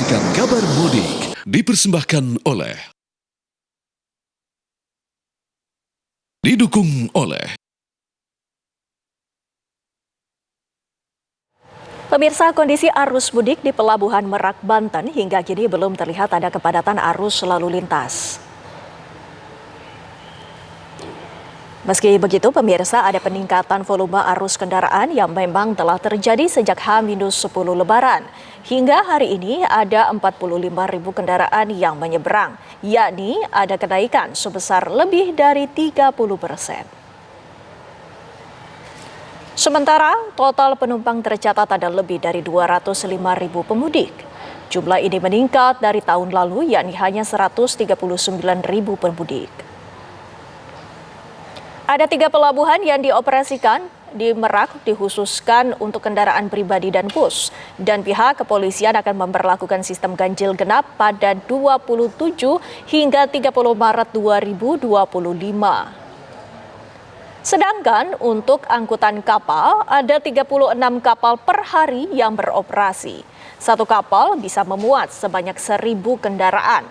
menyaksikan kabar mudik dipersembahkan oleh didukung oleh Pemirsa, kondisi arus mudik di Pelabuhan Merak, Banten hingga kini belum terlihat ada kepadatan arus lalu lintas. Meski begitu, pemirsa, ada peningkatan volume arus kendaraan yang memang telah terjadi sejak H-10 Lebaran. Hingga hari ini ada 45.000 kendaraan yang menyeberang, yakni ada kenaikan sebesar lebih dari 30%. Sementara total penumpang tercatat ada lebih dari 205.000 pemudik. Jumlah ini meningkat dari tahun lalu, yakni hanya 139.000 pemudik. Ada 3 pelabuhan yang dioperasikan di Merak dikhususkan untuk kendaraan pribadi dan bus. Dan pihak kepolisian akan memperlakukan sistem ganjil genap pada 27 hingga 30 Maret 2025. Sedangkan untuk angkutan kapal, ada 36 kapal per hari yang beroperasi. Satu kapal bisa memuat sebanyak 1.000 kendaraan.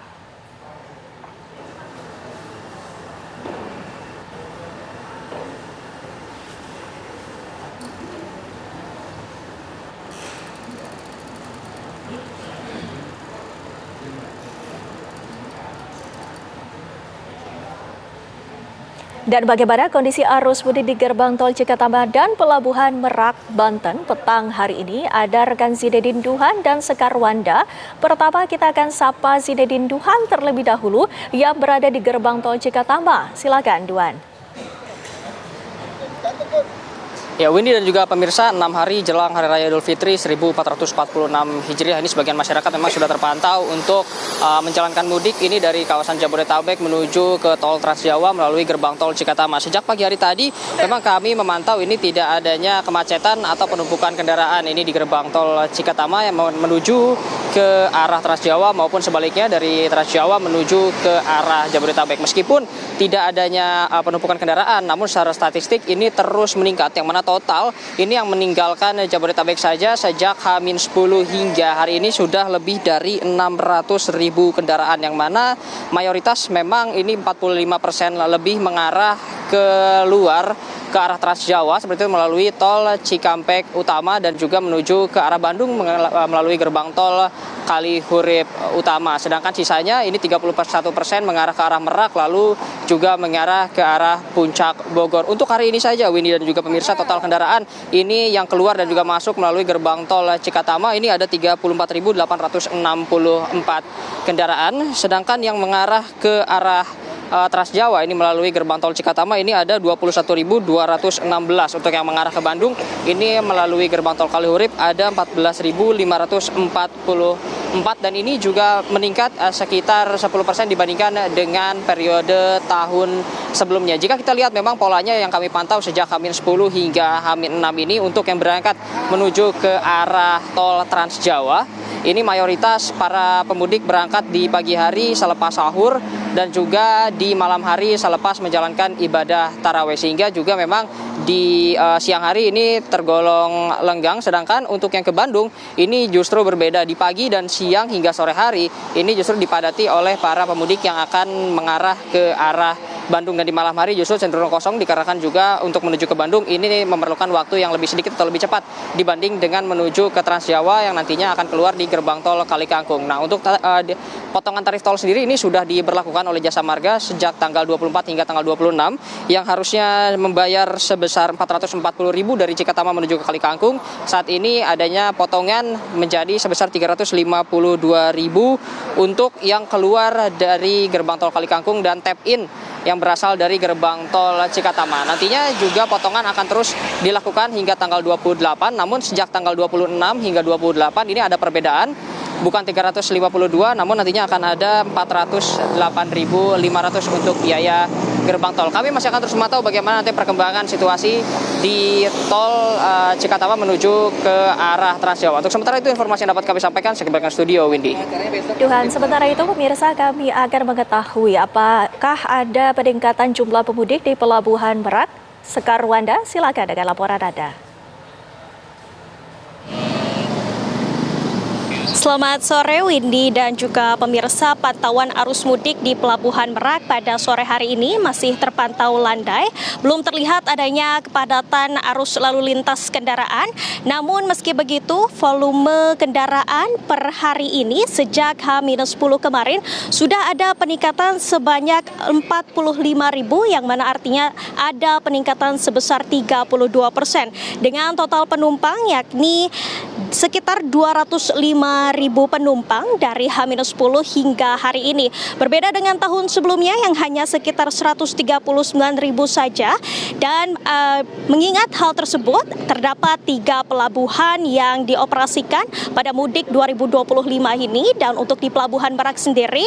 Dan bagaimana kondisi arus mudik di gerbang tol Cikatama dan Pelabuhan Merak, Banten petang hari ini? Ada rekan Zinedine Duhan dan Sekar Wanda. Pertama kita akan sapa Zinedine Duhan terlebih dahulu yang berada di gerbang tol Cikatama. Silakan Duhan. Ya, Windy dan juga pemirsa, 6 hari jelang Hari Raya Idul Fitri 1446 Hijriah ini sebagian masyarakat memang sudah terpantau untuk menjalankan mudik ini dari kawasan Jabodetabek menuju ke tol Trans Jawa melalui gerbang tol Cikatama. Sejak pagi hari tadi memang kami memantau ini tidak adanya kemacetan atau penumpukan kendaraan ini di gerbang tol Cikatama yang menuju ke arah Trans Jawa maupun sebaliknya dari Trans Jawa menuju ke arah Jabodetabek. Meskipun tidak adanya penumpukan kendaraan, namun secara statistik ini terus meningkat, yang mana total ini yang meninggalkan Jabodetabek saja sejak H-10 hingga hari ini sudah lebih dari 600.000 kendaraan, yang mana mayoritas memang ini 45% lebih mengarah ke luar ke arah Trans Jawa seperti itu melalui tol Cikampek Utama dan juga menuju ke arah Bandung melalui gerbang tol Kalihurip Utama. Sedangkan sisanya ini 31% mengarah ke arah Merak lalu juga mengarah ke arah Puncak Bogor. Untuk hari ini saja Windy dan juga pemirsa, total kendaraan ini yang keluar dan juga masuk melalui gerbang tol Cikatama ini ada 34.864 kendaraan. Sedangkan yang mengarah ke arah Trans Jawa ini melalui gerbang tol Cikatama ini ada 21.216. Untuk yang mengarah ke Bandung ini melalui gerbang tol Kalihurip ada 14.544 dan ini juga meningkat sekitar 10% dibandingkan dengan periode tahun sebelumnya. Jika kita lihat memang polanya yang kami pantau sejak H-10 hingga H-6 ini untuk yang berangkat menuju ke arah tol Trans Jawa ini mayoritas para pemudik berangkat di pagi hari selepas sahur dan juga di malam hari selepas menjalankan ibadah tarawih, sehingga juga memang di siang hari ini tergolong lenggang. Sedangkan untuk yang ke Bandung ini justru berbeda, di pagi dan siang hingga sore hari ini justru dipadati oleh para pemudik yang akan mengarah ke arah Bandung, dan di malam hari justru cenderung kosong dikarenakan juga untuk menuju ke Bandung ini memerlukan waktu yang lebih sedikit atau lebih cepat dibanding dengan menuju ke Trans Jawa yang nantinya akan keluar di gerbang tol Kalikangkung. Nah, untuk potongan tarif tol sendiri ini sudah diberlakukan oleh Jasa Marga sejak tanggal 24 hingga tanggal 26 yang harusnya membayar sebesar 440.000 dari Cikatama menuju ke Kalikangkung. Saat ini adanya potongan menjadi sebesar 352.000 untuk yang keluar dari gerbang tol Kalikangkung dan tap in yang berasal dari gerbang tol Cikatama. Nantinya juga potongan akan terus dilakukan hingga tanggal 28, namun sejak tanggal 26 hingga 28 ini ada perbedaan. Bukan 352, namun nantinya akan ada 408.500 untuk biaya gerbang tol. Kami masih akan terus memantau bagaimana nanti perkembangan situasi di tol Cikatama menuju ke arah Trans Jawa. Untuk sementara itu informasi yang dapat kami sampaikan, saya kembalikan studio, Windy. Tuhan, sementara itu pemirsa, kami akan mengetahui apakah ada peningkatan jumlah pemudik di Pelabuhan Merak. Sekar Wanda, silakan dengan laporan Anda. Selamat sore Windy dan juga pemirsa. Pantauan arus mudik di Pelabuhan Merak pada sore hari ini masih terpantau landai. Belum terlihat adanya kepadatan arus lalu lintas kendaraan. Namun meski begitu, volume kendaraan per hari ini sejak H-10 kemarin sudah ada peningkatan sebanyak 45.000, yang mana artinya ada peningkatan sebesar 32%. Dengan total penumpang yakni sekitar 205.000 penumpang dari H-10 hingga hari ini. Berbeda dengan tahun sebelumnya yang hanya sekitar 139.000 saja. Dan mengingat hal tersebut, terdapat 3 pelabuhan yang dioperasikan pada mudik 2025 ini. Dan untuk di Pelabuhan Merak sendiri,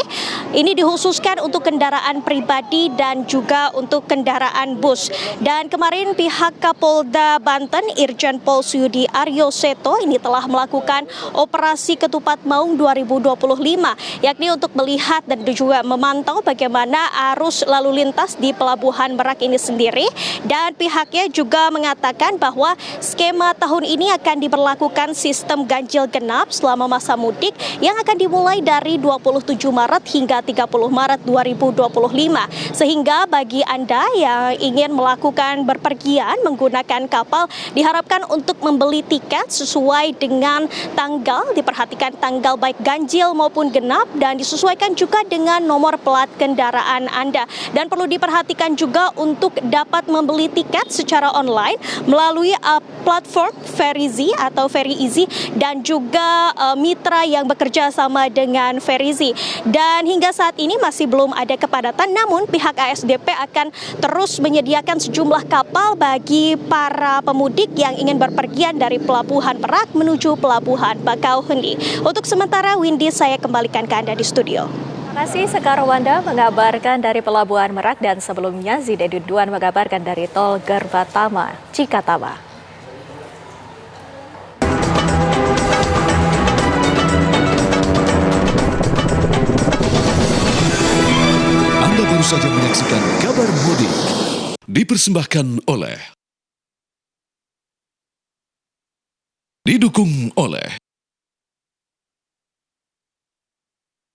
ini dikhususkan untuk kendaraan pribadi dan juga untuk kendaraan bus. Dan kemarin pihak Kapolda Banten, Irjen Pol Suyudi Aryo Seto, ini telah melakukan operasi Ketupat Maung 2025, yakni untuk melihat dan juga memantau bagaimana arus lalu lintas di Pelabuhan Merak ini sendiri. Dan pihaknya juga mengatakan bahwa skema tahun ini akan diberlakukan sistem ganjil genap selama masa mudik yang akan dimulai dari 27 Maret hingga 30 Maret 2025. Sehingga bagi Anda yang ingin melakukan berpergian menggunakan kapal, diharapkan untuk membeli tiket sesuai dengan tanggal, diperhatikan tanggal baik ganjil maupun genap, dan disesuaikan juga dengan nomor plat kendaraan Anda. Dan perlu diperhatikan juga untuk dapat membeli tiket secara online melalui platform Ferizi atau Very Easy dan juga mitra yang bekerja sama dengan Ferizi. Dan hingga saat ini masih belum ada kepadatan, namun pihak ASDP akan terus menyediakan sejumlah kapal bagi para pemudik yang ingin berpergian dari Pelabuhan Merak menuju Pelabuhan Bakauheni. Untuk sementara, Windy, saya kembalikan ke Anda di studio. Terima kasih Sekar Wanda mengabarkan dari Pelabuhan Merak, dan sebelumnya Zidedin Duan mengabarkan dari Tol Gerbatama, Cikatama. Anda baru saja menyaksikan kabar mudik. Dipersembahkan oleh, didukung oleh